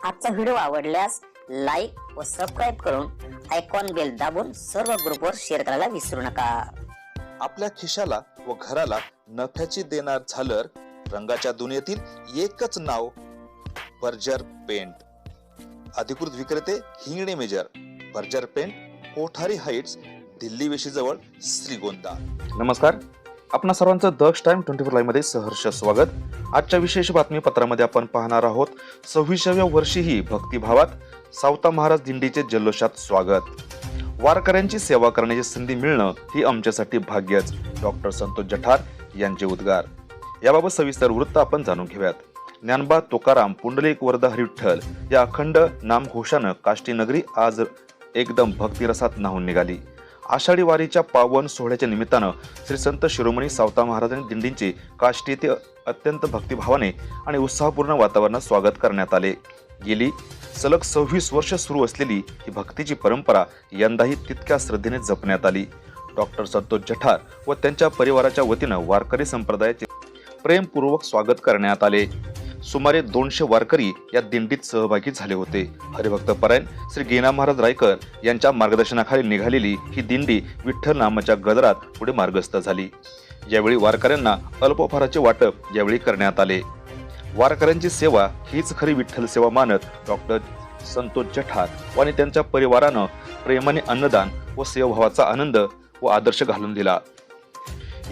आजचा व्हिडिओ आवडल्यास लाईक व सबस्क्राईब करून आयकॉन बेल दाबून सर्व ग्रुपवर शेअर करायला विसरू नका। आपल्या खिशाला व घराला नफ्याची देणार झालर रंगाच्या दुनियेतील एकच नाव बर्जर पेंट। अधिकृत विक्रेते हिंगणे मेजर, Berger paint, Kothari heights, Delhi वेशीजवळ, श्रीगोंदा। नमस्कार, आपणा सर्वांचं दक्ष टाइम 24 लाईव्ह मध्ये सहर्ष स्वागत। आजच्या विशेष बातमीपत्रामध्ये आपण पाहणार आहोत 26व्या वर्षीही भक्तिभावात सावता महाराज दिंडीचे जल्लोषात स्वागत। वारकऱ्यांची सेवा करण्याची संधी मिळणं ही आमच्यासाठी भाग्यच, डॉक्टर संतोष जठार यांचे उद्गार। याबाबत सविस्तर वृत्त आपण जाणून घेऊयात। ज्ञानबा तुकाराम पुंडलिक वरदा हरिविठ्ठल या अखंड नामघोषानं काष्टी नगरी आज एकदम भक्तिरसात न्हाऊन निघाली। आषाढी वारीच्या पावन सोहळ्याच्या निमित्तानं श्री संत शिरोमणी सावता महाराजांनी दिंडींचे काष्टी येथे अत्यंत भक्तिभावाने आणि उत्साहपूर्ण वातावरणात स्वागत करण्यात आले। गेली सलग 26 वर्ष सुरू असलेली ही भक्तीची परंपरा यंदाही तितक्या श्रद्धेने जपण्यात आली। डॉक्टर संतोष जठार व त्यांच्या परिवाराच्या वतीनं वारकरी संप्रदायाचे प्रेमपूर्वक स्वागत करण्यात आले। सुमारे 200 वारकरी या दिंडीत सहभागी झाले होते। हरिभक्त परायण श्री गेना महाराज रायकर यांच्या मार्गदर्शनाखाली निघालेली ही दिंडी विठ्ठल नामाच्या गजरात पुढे मार्गस्थ झाली। यावेळी वारकऱ्यांना अल्पोपहाराचे वाटप यावेळी करण्यात आले। वारकऱ्यांची सेवा हीच खरी विठ्ठल सेवा मानत डॉक्टर संतोष जठार आणि त्यांच्या परिवारानं प्रेमाने अन्नदान व सेवाभावाचा आनंद व आदर्श घालून दिला।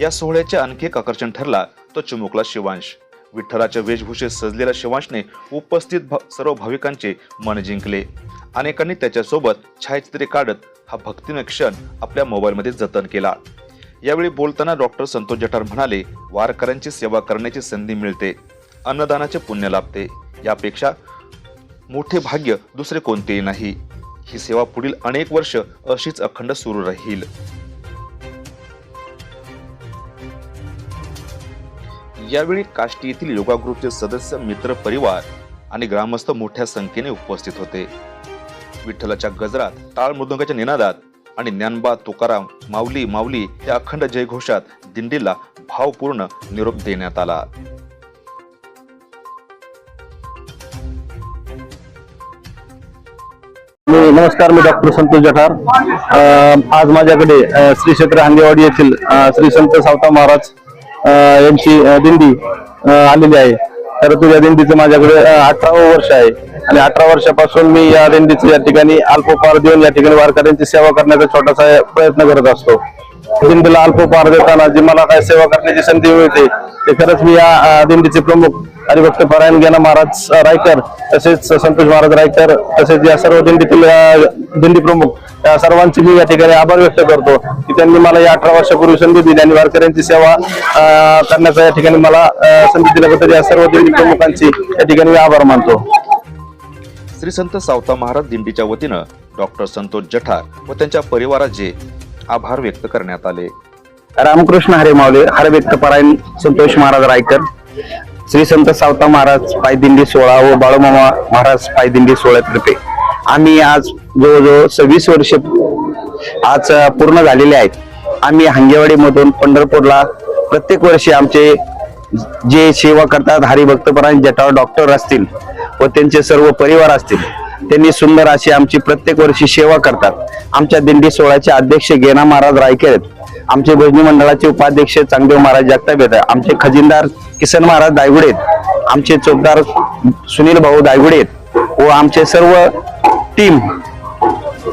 या सोहळ्याचे आणखी एक आकर्षण ठरला तो चिमुकला शिवांश। विठ्ठलाच्या वेशभूषेत सजलेल्या शिवांशने उपस्थित सर्व भाविकांचे मन जिंकले। अनेकांनी त्याच्यासोबत छायाचित्रे काढत हा भक्तिमय क्षण आपल्या मोबाईलमध्ये जतन केला। यावेळी बोलताना डॉक्टर संतोष जठार म्हणाले, वारकऱ्यांची सेवा करण्याची संधी मिळते, अन्नदानाचे पुण्य लाभते, यापेक्षा मोठे भाग्य दुसरे कोणतेही नाही। ही सेवा पुढील अनेक वर्ष अशीच अखंड सुरू राहील। यावेळी काष्टी येथील योगा ग्रुपचे सदस्य, मित्र परिवार आणि ग्रामस्थ मोठ्या संख्येने उपस्थित होते। विठ्ठलाच्या गजरात, टाळ मृदंगाच्या निनादात आणि ज्ञानबा तुकाराम माऊली माऊली या अखंड जयघोषात दिंडीला भावपूर्ण निरोप देण्यात आला। नमस्कार, मी डॉक्टर संतोष जठार। आज माझ्याकडे श्री क्षेत्र हांगेवाडी येथील श्री संत सावता महाराज यांची दिंडी आलेली आहे। तर तुझ्या दिंडीचं माझ्याकडे 18वं वर्ष आहे आणि 18 वर्षापासून मी या दिंडीचं या ठिकाणी अल्पोपहार देऊन या ठिकाणी वारकऱ्यांची सेवा करण्याचा छोटासा प्रयत्न करत असतो। दिंडीला अल्पोपहार देताना जी मला काय सेवा करण्याची संधी मिळते ते खरंच मी या दिंडीचे प्रमुख हरिभक्त परायण गेना महाराज रायकर, तसेच संतोष महाराज रायकर, तसेच या सर्व दिंडीतील दिंडी प्रमुख या सर्वांचे मी या ठिकाणी आभार व्यक्त करतो की त्यांनी मला या 18 वर्षापूर्वी संधी दिली आणि वारकऱ्यांची सेवा करण्याचा या ठिकाणी मला संधी दिल्याबद्दल या सर्व दिंडी प्रमुखांची या ठिकाणी मी आभार मानतो। श्री संत सावता महाराज दिंडीच्या वतीनं डॉक्टर संतोष जठार व त्यांच्या परिवाराचे आभार व्यक्त करण्यात आले। रामकृष्ण हरे माऊली, हरिभक्त परायण संतोष महाराज रायकर, श्री संत सावता महाराज पायदिंडी 16 व बाळूमामा महाराज पायदिंडी 16 तर्फे आम्ही आज जवळजवळ 26 वर्ष आज पूर्ण झालेले आहेत। आम्ही हांगेवाडी मधून पंढरपूरला प्रत्येक वर्षी आमचे जे सेवा करतात हरिभक्त परायण जठार डॉक्टर असतील व त्यांचे सर्व परिवार असतील, त्यांनी सुंदर अशी आमची प्रत्येक वर्षी सेवा करतात। आमच्या दिंडी सोहळ्याचे अध्यक्ष गेना महाराज रायकर आहेत, आमचे भजनी मंडळाचे उपाध्यक्ष चांगदेव महाराज जगताप आहेत, आमचे खजिनदार किसन महाराज दायगुडे आहेत, आमचे चौकदार सुनील भाऊ दायगुडे आहेत व आमचे सर्व टीम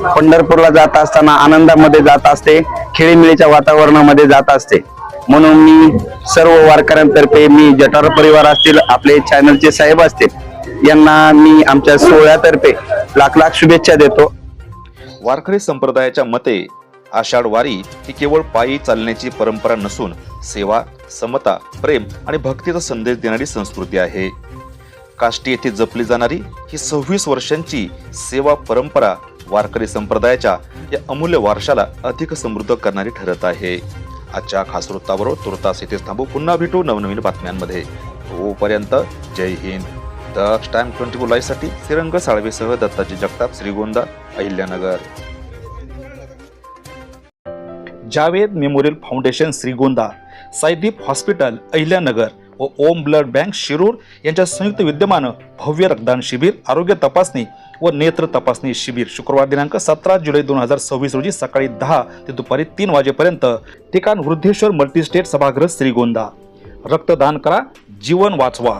पंढरपूरला जात असताना आनंदामध्ये जात असते, खेळीमेळीच्या वातावरणामध्ये जात असते। म्हणून मी सर्व वारकऱ्यांतर्फे, मी जठार परिवार असतील, आपले चॅनलचे साहेब असतील, यांना मी आमच्या सोहळ्यातर्फे लाख लाख शुभेच्छा देतो। वारकरी संप्रदायाच्या मते आषाढ वारी ही केवळ पायी चालण्याची परंपरा नसून सेवा, समता, प्रेम आणि भक्तीचा संदेश देणारी संस्कृती आहे। काष्टी येथे जपली जाणारी ही 26 वर्षांची सेवा परंपरा वारकरी संप्रदायाच्या या अमूल्य वारशाला अधिक समृद्ध करणारी ठरत आहे। आजच्या खास वृत्ताबरोबर तुर्तास इथेच थांबू, पुन्हा भेटू नवनवीन बातम्यांमध्ये। तोपर्यंत जय हिंद। दक्ष टाइम 24 लाईव्ह साठी श्रीरंग साळवेसह Dattaji Jagtap, Shrigonda, Ahilyanagar. Javed memorial foundation Shrigonda, Saideep hospital Ahilyanagar व ओम ब्लड बँक शिरूर यांच्या संयुक्त विद्यमानं भव्य रक्तदान शिबिर, आरोग्य तपासणी व नेत्र तपासणी शिबिर शुक्रवार दिनांक 17 जुलै 2026 रोजी सकाळी 10 ते दुपारी 3 वाजेपर्यंत. ठिकाण वृद्धेश्वर मल्टीस्टेट सभागृह श्रीगोंदा. रक्तदान करा, जीवन वाचवा.